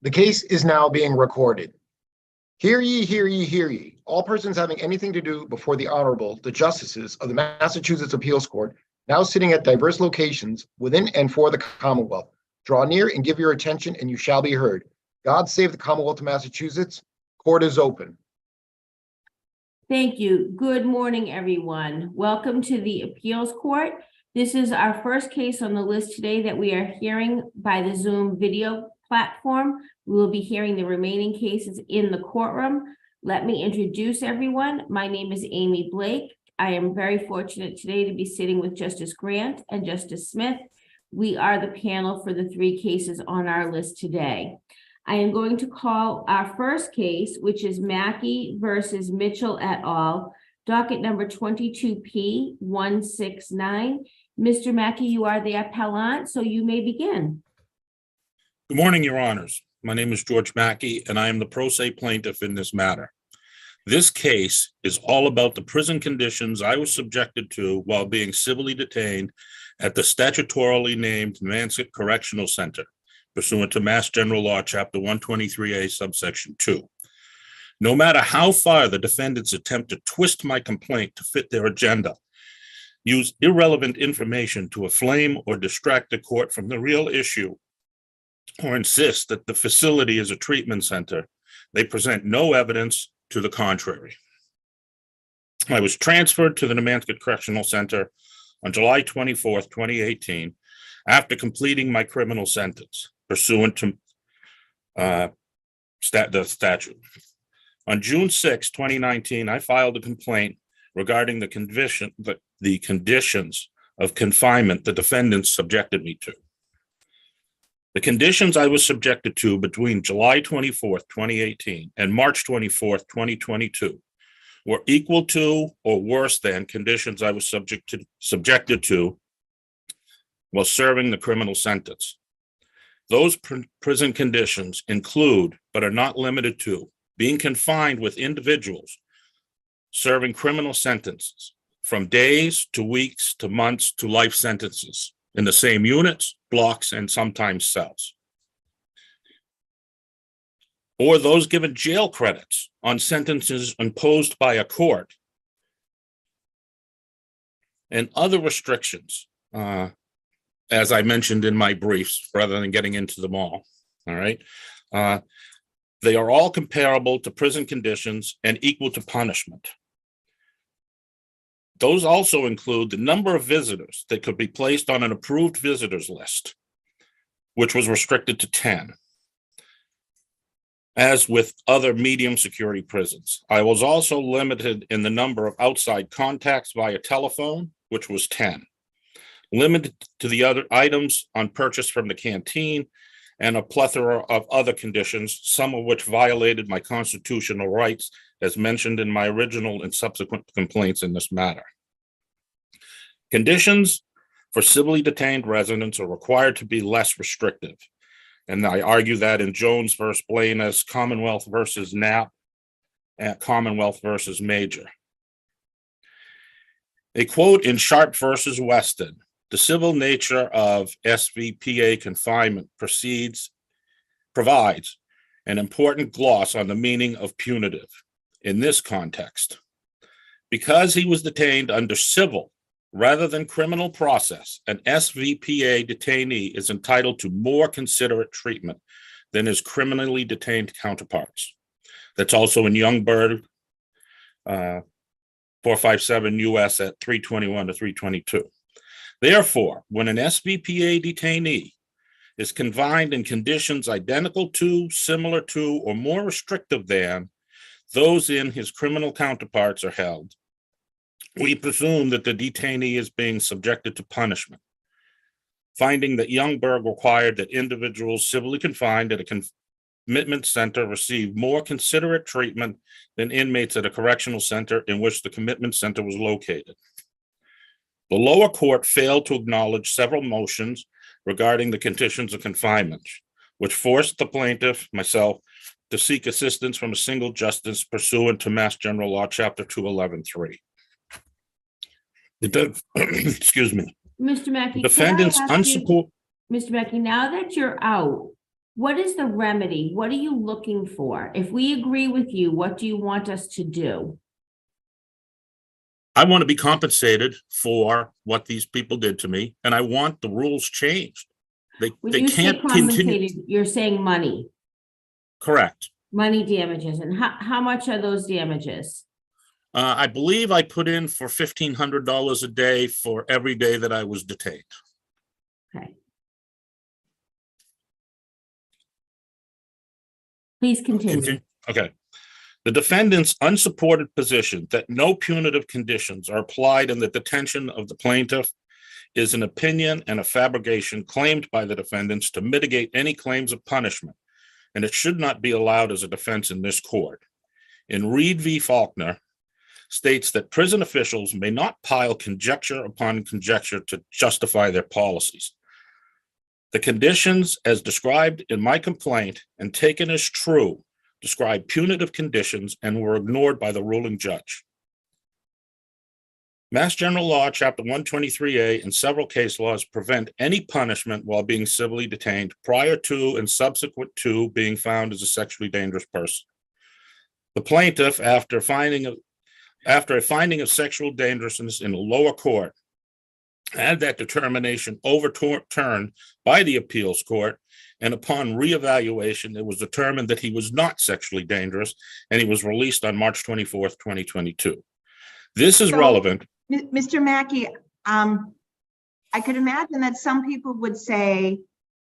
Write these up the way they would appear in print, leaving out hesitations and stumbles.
The case is now being recorded. Hear ye, hear ye, hear ye. All persons having anything to do before the Honorable, the Justices of the Massachusetts Appeals Court, now sitting at diverse locations within and for the Commonwealth, draw near and give your attention, and you shall be heard. God save the Commonwealth of Massachusetts. Court is open. Thank you. Good morning, everyone. Welcome to the Appeals Court. This is our first case on the list today that we are hearing by the Zoom video platform. We will be hearing the remaining cases in the courtroom. Let me introduce everyone. My name is Amy Blake. I am very fortunate today to be sitting with Justice Grant and Justice Smith. We are the panel for the three cases on our list today. I am going to call our first case, which is Mackey versus Mitchell et al., docket number 22P169. Mr. Mackey, you are the appellant, so you may begin. Good morning, Your Honors. My name is George Mackey, and I am the pro se plaintiff in this matter. This case is all about the prison conditions I was subjected to while being civilly detained at the statutorily named Mansick Correctional Center, pursuant to Mass General Law, Chapter 123A, subsection 2. No matter how far the defendants attempt to twist my complaint to fit their agenda, use irrelevant information to inflame or distract the court from the real issue, or insist that the facility is a treatment center, they present no evidence to the contrary. I was transferred to the Mansick Correctional Center on July 24th, 2018, after completing my criminal sentence, pursuant to the statute. On June 6, 2019, I filed a complaint regarding the conditions of confinement the defendants subjected me to. The conditions I was subjected to between July 24th, 2018 and March 24th, 2022 were equal to or worse than conditions I was subjected to while serving the criminal sentence. Those prison conditions include, but are not limited to, being confined with individuals serving criminal sentences from days to weeks to months to life sentences in the same units, blocks, and sometimes cells. Or those given jail credits on sentences imposed by a court, and other restrictions, as I mentioned in my briefs, rather than getting into them all right? They are all comparable to prison conditions and equal to punishment. Those also include the number of visitors that could be placed on an approved visitors list, which was restricted to 10. As with other medium security prisons, I was also limited in the number of outside contacts via telephone, which was 10. Limited to the other items on purchase from the canteen, and a plethora of other conditions, some of which violated my constitutional rights, as mentioned in my original and subsequent complaints in this matter. Conditions for civilly detained residents are required to be less restrictive, and I argue that in Jones versus Blaine, Commonwealth versus Knapp, and Commonwealth versus Major. A quote in Sharp versus Weston: "The civil nature of SVPA confinement provides an important gloss on the meaning of punitive in this context. Because he was detained under civil rather than criminal process, an SVPA detainee is entitled to more considerate treatment than his criminally detained counterparts." That's also in Youngberg, 457 U.S. at 321 to 322. Therefore, when an SVPA detainee is confined in conditions identical to, similar to, or more restrictive than those in his criminal counterparts are held, we presume that the detainee is being subjected to punishment. Finding that Youngberg required that individuals civilly confined at a commitment center receive more considerate treatment than inmates at a correctional center in which the commitment center was located. The lower court failed to acknowledge several motions regarding the conditions of confinement, which forced the plaintiff, myself, to seek assistance from a single justice pursuant to Mass General Law, Chapter 211(3). Excuse me. Mr. Mackey, Defendants unsupported. Mr. Mackey, now that you're out, What is the remedy? What are you looking for? If we agree with you, what do you want us to do? I want to be compensated for what these people did to me, and I want the rules changed. When They you say can't continue. compensated, you're saying money, Correct. money damages. And how much are those damages? I believe I put in for $1,500 a day for every day that I was detained. Okay. Please continue. Okay. The defendant's unsupported position that no punitive conditions are applied in the detention of the plaintiff is an opinion and a fabrication claimed by the defendants to mitigate any claims of punishment, and it should not be allowed as a defense in this court. In Reed v. Faulkner, states that prison officials may not pile conjecture upon conjecture to justify their policies. The conditions as described in my complaint and taken as true describe punitive conditions and were ignored by the ruling judge. Mass General Law, Chapter 123A, and several case laws prevent any punishment while being civilly detained prior to and subsequent to being found as a sexually dangerous person. The plaintiff, after a finding of sexual dangerousness in a lower court, had that determination overturned by the appeals court, and upon reevaluation, it was determined that he was not sexually dangerous, and he was released on March 24th, 2022. This is relevant. Mr. Mackey, I could imagine that some people would say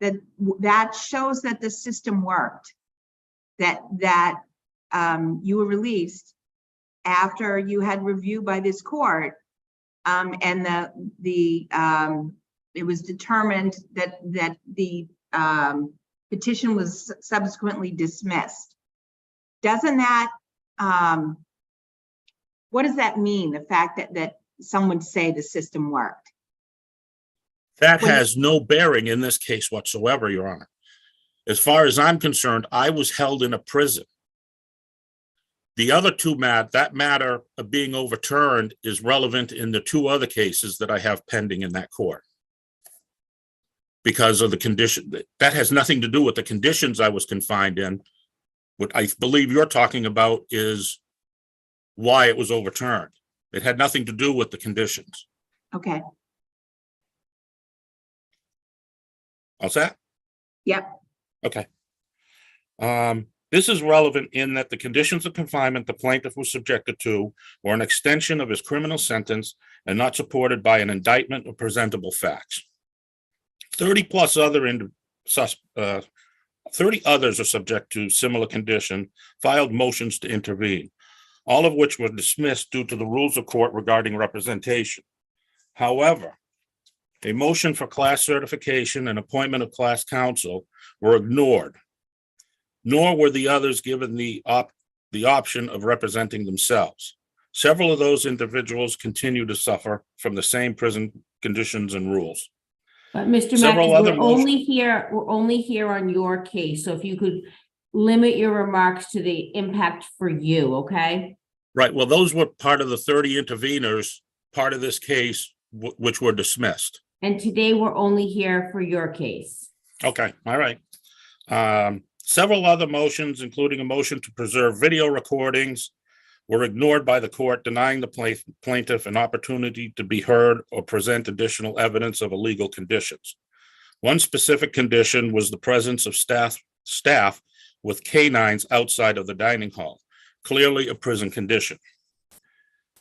that that shows that the system worked, that you were released after you had review by this court, and it was determined that the petition was subsequently dismissed. Doesn't that, what does that mean? The fact that some would say the system worked? That has no bearing in this case whatsoever, Your Honor. As far as I'm concerned, I was held in a prison. The other two that matter of being overturned is relevant in the two other cases that I have pending in that court. Because of the condition, that has nothing to do with the conditions I was confined in. What I believe you're talking about is why it was overturned. It had nothing to do with the conditions. Okay. All set? Yep. Okay. This is relevant in that the conditions of confinement the plaintiff was subjected to were an extension of his criminal sentence and not supported by an indictment or presentable facts. 30 others are subject to similar condition, filed motions to intervene, all of which were dismissed due to the rules of court regarding representation. However, a motion for class certification and appointment of class counsel were ignored, nor were the others given the option of representing themselves. Several of those individuals continue to suffer from the same prison conditions and rules. But Mr. Several Mackey, other we're only here on your case. So if you could limit your remarks to the impact for you, okay? Right. Well, those were part of the 30 interveners, part of this case, which were dismissed. And today we're only here for your case. Okay. All right. Several other motions, including a motion to preserve video recordings, were ignored by the court, denying the plaintiff an opportunity to be heard or present additional evidence of illegal conditions. One specific condition was the presence of staff with canines outside of the dining hall, clearly a prison condition.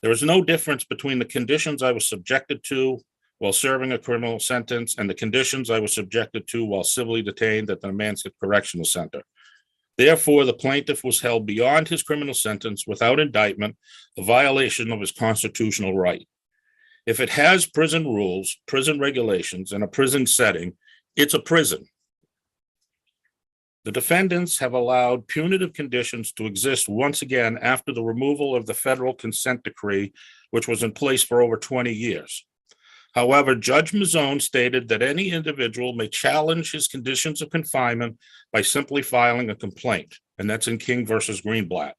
There is no difference between the conditions I was subjected to while serving a criminal sentence and the conditions I was subjected to while civilly detained at the Manskett Correctional Center. Therefore, the plaintiff was held beyond his criminal sentence without indictment, a violation of his constitutional right. If it has prison rules, prison regulations, and a prison setting, it's a prison. The defendants have allowed punitive conditions to exist once again after the removal of the federal consent decree, which was in place for over 20 years. However, Judge Mazzone stated that any individual may challenge his conditions of confinement by simply filing a complaint, and that's in King versus Greenblatt.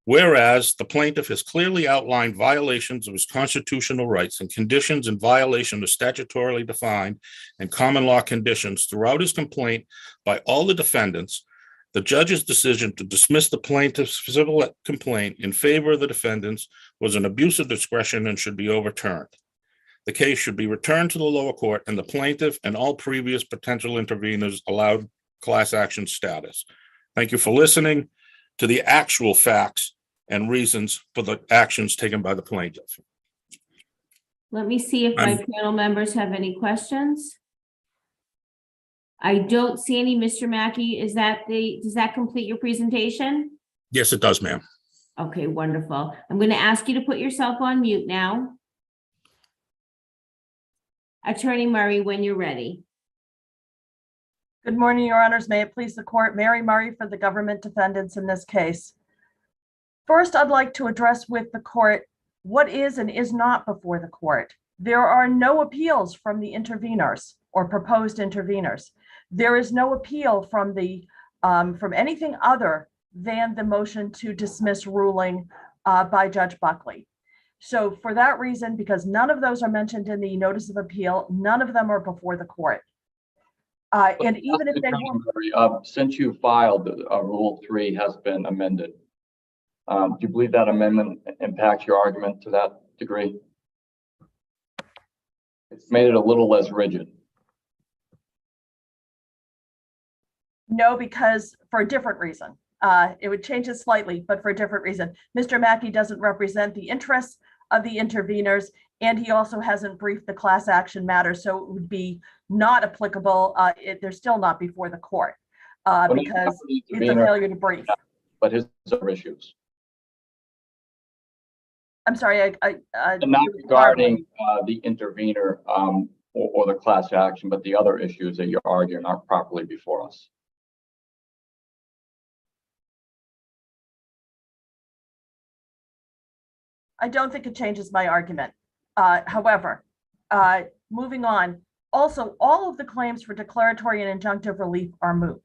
Whereas the plaintiff has clearly outlined violations of his constitutional rights and conditions in violation of statutorily defined and common law conditions throughout his complaint by all the defendants, the judge's decision to dismiss the plaintiff's civil complaint in favor of the defendants was an abuse of discretion and should be overturned. The case should be returned to the lower court and the plaintiff and all previous potential interveners allowed class action status. Thank you for listening to the actual facts and reasons for the actions taken by the plaintiff. Let me see if my panel members have any questions. I don't see any. Mr. Mackey, does that complete your presentation? Yes, it does, ma'am. Okay, wonderful. I'm going to ask you to put yourself on mute now. Attorney Murray, when you're ready. Good morning, Your Honors. May it please the court, Mary Murray for the government defendants in this case. First, I'd like to address with the court what is and is not before the court. There are no appeals from the interveners or proposed interveners. There is no appeal from anything other than the motion to dismiss ruling by Judge Buckley. So for that reason, because none of those are mentioned in the notice of appeal, none of them are before the court. And even if they were, since you filed, Rule 3 has been amended. Do you believe that amendment impacts your argument to that degree? It's made it a little less rigid. no, because for a different reason. It would change it slightly, but for a different reason. Mr. Mackey doesn't represent the interests of the interveners, and he also hasn't briefed the class action matter, so it would be not applicable. They're still not before the court because it's a failure to brief. But his other issues. I'm sorry, Not regarding the intervener or the class action, but the other issues that you're arguing aren't properly before us. I don't think it changes my argument. However, moving on, also, all of the claims for declaratory and injunctive relief are moot.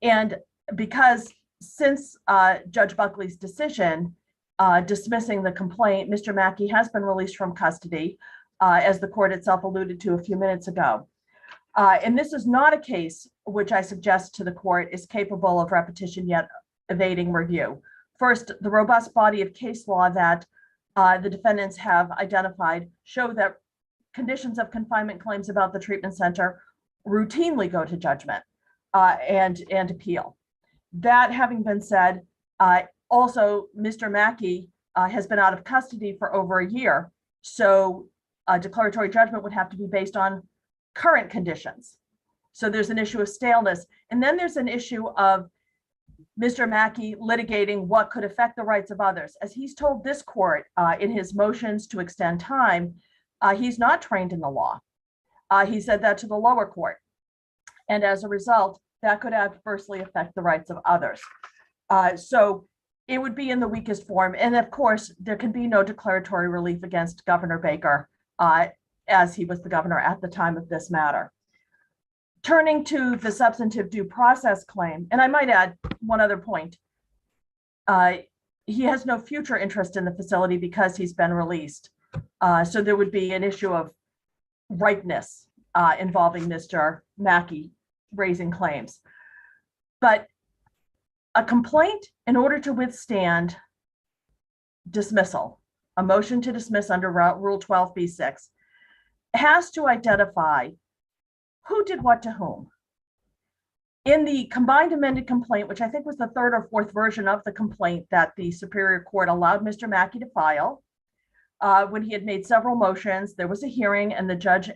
And because since Judge Buckley's decision dismissing the complaint, Mr. Mackey has been released from custody, as the court itself alluded to a few minutes ago. And this is not a case which I suggest to the court is capable of repetition yet evading review. First, the robust body of case law that the defendants have identified show that conditions of confinement claims about the treatment center routinely go to judgment and appeal. That having been said, also Mr. Mackey has been out of custody for over a year, so a declaratory judgment would have to be based on current conditions. So there's an issue of staleness, and then there's an issue of Mr. Mackey litigating what could affect the rights of others. As he's told this court in his motions to extend time, he's not trained in the law. He said that to the lower court. And as a result, that could adversely affect the rights of others. So it would be in the weakest form. And of course, there can be no declaratory relief against Governor Baker as he was the governor at the time of this matter. Turning to the substantive due process claim, and I might add one other point. He has no future interest in the facility because he's been released. So there would be an issue of ripeness involving Mr. Mackey raising claims. But a complaint, in order to withstand dismissal, a motion to dismiss under Rule 12b-6, has to identify who did what to whom. In the combined amended complaint, which I think was the third or fourth version of the complaint that the Superior Court allowed Mr. Mackey to file, when he had made several motions, there was a hearing, and the judge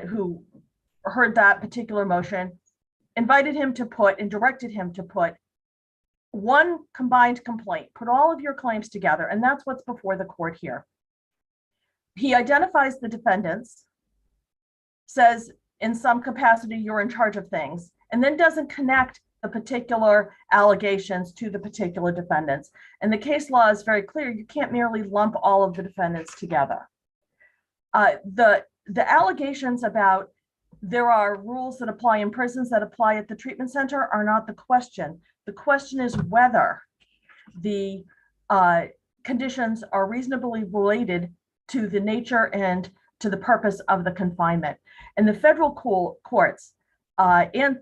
who heard that particular motion invited him to put and directed him to put one combined complaint, put all of your claims together, and that's what's before the court here. He identifies the defendants, says in some capacity you're in charge of things, and then doesn't connect the particular allegations to the particular defendants. And the case law is very clear. You can't merely lump all of the defendants together. The allegations about there are rules that apply in prisons that apply at the treatment center are not the question. The question is whether the conditions are reasonably related to the nature and to the purpose of the confinement. And the federal courts and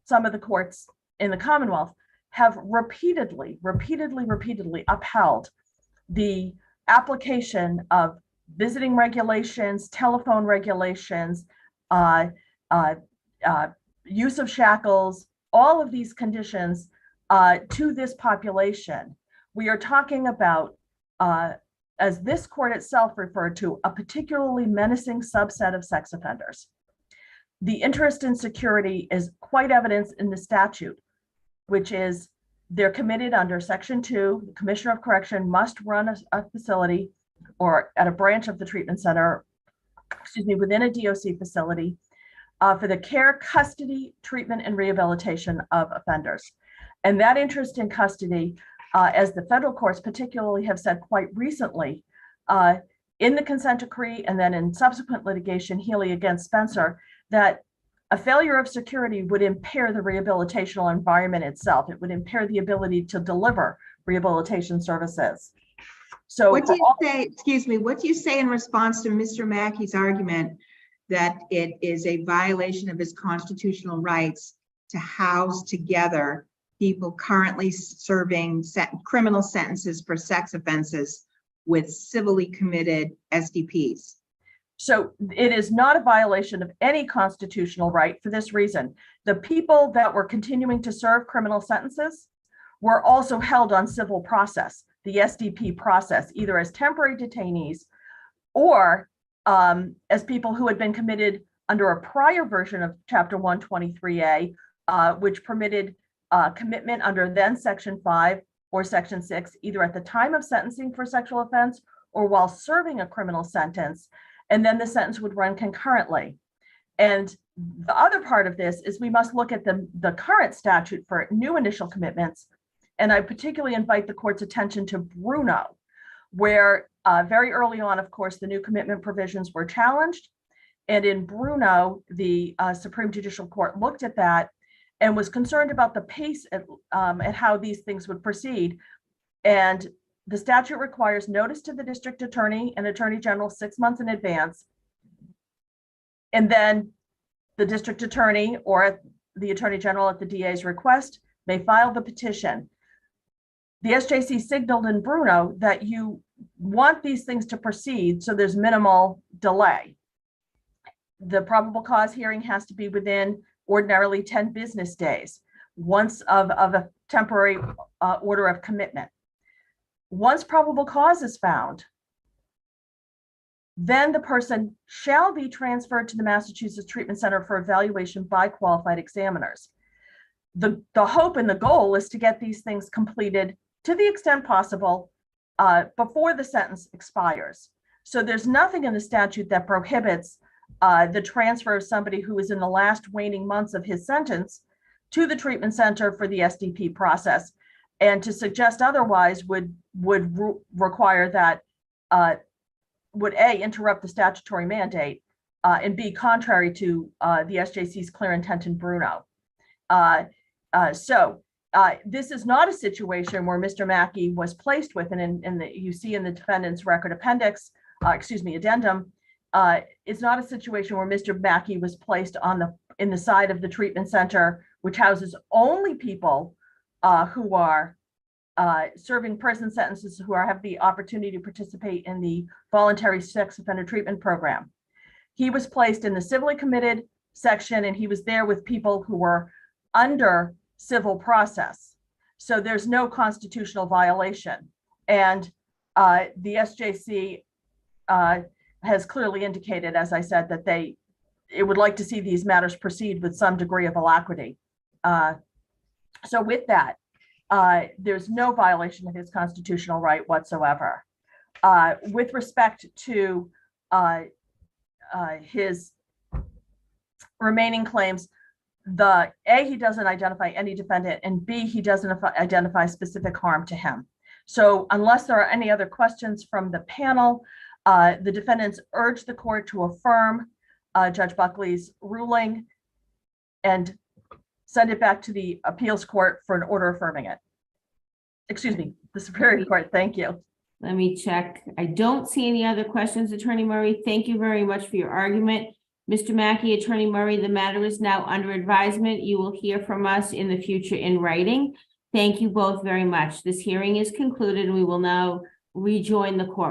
some of the courts in the Commonwealth have repeatedly upheld the application of visiting regulations, telephone regulations, use of shackles, all of these conditions to this population. We are talking about, as this court itself referred to, a particularly menacing subset of sex offenders. The interest in security is quite evident in the statute, which is they're committed under Section 2. The Commissioner of Correction must run a facility or at a branch of the treatment center, within a DOC facility for the care, custody, treatment, and rehabilitation of offenders. And that interest in custody, as the federal courts particularly have said quite recently, in the consent decree and then in subsequent litigation, Healy against Spencer, that a failure of security would impair the rehabilitational environment itself. It would impair the ability to deliver rehabilitation services. So what do you say, excuse me, what do you say in response to Mr. Mackey's argument that it is a violation of his constitutional rights to house together people currently serving criminal sentences for sex offenses with civilly committed SDPs? So it is not a violation of any constitutional right for this reason. The people that were continuing to serve criminal sentences were also held on civil process, the SDP process, either as temporary detainees or as people who had been committed under a prior version of Chapter 123A, which permitted commitment under then Section 5 or Section 6, either at the time of sentencing for sexual offense or while serving a criminal sentence. And then the sentence would run concurrently. And the other part of this is we must look at the current statute for new initial commitments. And I particularly invite the court's attention to Bruno, where very early on, of course, the new commitment provisions were challenged. And in Bruno, the Supreme Judicial Court looked at that and was concerned about the pace at how these things would proceed. And the statute requires notice to the district attorney and attorney general 6 months in advance. And then the district attorney or the attorney general at the DA's request may file the petition. The SJC signaled in Bruno that you want these things to proceed so there's minimal delay. The probable cause hearing has to be within ordinarily 10 business days, once of a temporary order of commitment. Once probable cause is found, then the person shall be transferred to the Massachusetts Treatment Center for evaluation by qualified examiners. The hope and the goal is to get these things completed to the extent possible before the sentence expires. So there's nothing in the statute that prohibits the transfer of somebody who is in the last waning months of his sentence to the treatment center for the SDP process. And to suggest otherwise would require that, would A, interrupt the statutory mandate, and B, contrary to the SJC's clear intent in Bruno. This is not a situation where Mr. Mackey was placed with, and you see in the defendant's record appendix, addendum, it's not a situation where Mr. Mackey was placed in the side of the treatment center, which houses only people who are serving prison sentences, who have the opportunity to participate in the voluntary sex offender treatment program. He was placed in the civilly committed section, and he was there with people who were under civil process. So there's no constitutional violation. And the SJC has clearly indicated, as I said, that it would like to see these matters proceed with some degree of alacrity. So with that, there's no violation of his constitutional right whatsoever. With respect to his remaining claims, he doesn't identify any defendant, and B, he doesn't identify specific harm to him. So unless there are any other questions from the panel, the defendants urge the court to affirm Judge Buckley's ruling and send it back to the appeals court for an order affirming it. excuse me, the Superior Court. Thank you. Let me check. I don't see any other questions, Attorney Murray. Thank you very much for your argument. Mr. Mackey, Attorney Murray, the matter is now under advisement. You will hear from us in the future in writing. Thank you both very much. This hearing is concluded and we will now rejoin the court.